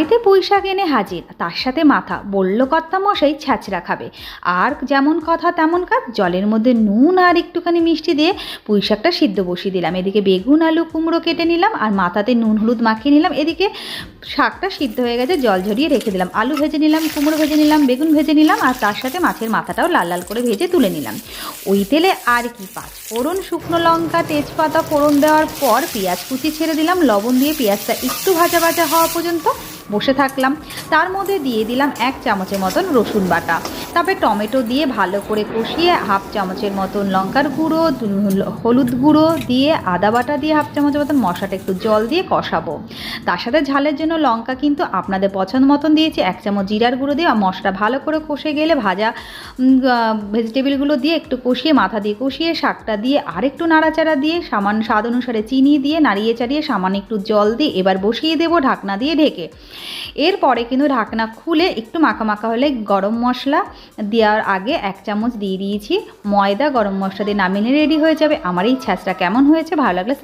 বাড়িতে পুঁই শাক এনে হাজির, তার সাথে মাথা। বলল কর্তামশাই ছ্যাঁচড়া খাবে। আর যেমন কথা তেমন কাজ। জলের মধ্যে নুন আর একটুখানি মিষ্টি দিয়ে পুঁই শাকটা সিদ্ধ বসিয়ে দিলাম। এদিকে বেগুন আলু কুমড়ো কেটে নিলাম আর মাথাতে নুন হলুদ মাখিয়ে নিলাম। এদিকে শাকটা সিদ্ধ হয়ে গেছে, জল ঝরিয়ে রেখে দিলাম। আলু ভেজে নিলাম, কুমড়ো ভেজে নিলাম, বেগুন ভেজে নিলাম আর তার সাথে মাছের মাথাটাও লাল লাল করে ভেজে তুলে নিলাম। ওই তেলে আর কি, পাঁচ ফোড়ন, শুকনো লঙ্কা, তেজপাতা ফোড়ন দেওয়ার পর পেঁয়াজ কুচি ছেড়ে দিলাম। লবণ দিয়ে পেঁয়াজটা একটু ভাজা ভাজা হওয়া পর্যন্ত বসে থাকলাম। তার মধ্যে দিয়ে দিলাম 1 চামচের মতন রসুন বাটা। তারপরে টমেটো দিয়ে ভালো করে কষিয়ে 1/2 চামচের মতন লঙ্কার গুঁড়ো, হলুদ গুঁড়ো দিয়ে, আদা বাটা দিয়ে 1/2 চামচের মতন, মশলাটা একটু জল দিয়ে কষাবো। তার সাথে ঝালের জন্য লঙ্কা কিন্তু আপনাদের পছন্দ মতন দিয়েছি। 1 চামচ জিরার গুঁড়ো দিয়ে মশলা ভালো করে কষে গেলে ভাজা ভেজিটেবিলগুলো দিয়ে একটু কষিয়ে, মাথা দিয়ে কষিয়ে, শাকটা দিয়ে আরেকটু নাড়াচাড়া দিয়ে সামান্য স্বাদ অনুসারে চিনি দিয়ে নাড়িয়ে চাড়িয়ে সামান্য একটু জল দিয়ে এবার বসিয়ে দেবো ঢাকনা দিয়ে ঢেকে। এরপরে কিন্তু ঢাকনা খুলে একটু মাখা মাখা হলে গরম মশলা দেওয়ার আগে 1 চামচ দিয়ে দিয়েছি ময়দা। গরম মশলা দিয়ে নামিয়ে রেডি হয়ে যাবে আমার এই ছ্যাঁচড়া। কেমন হয়েছে ভালো লাগলে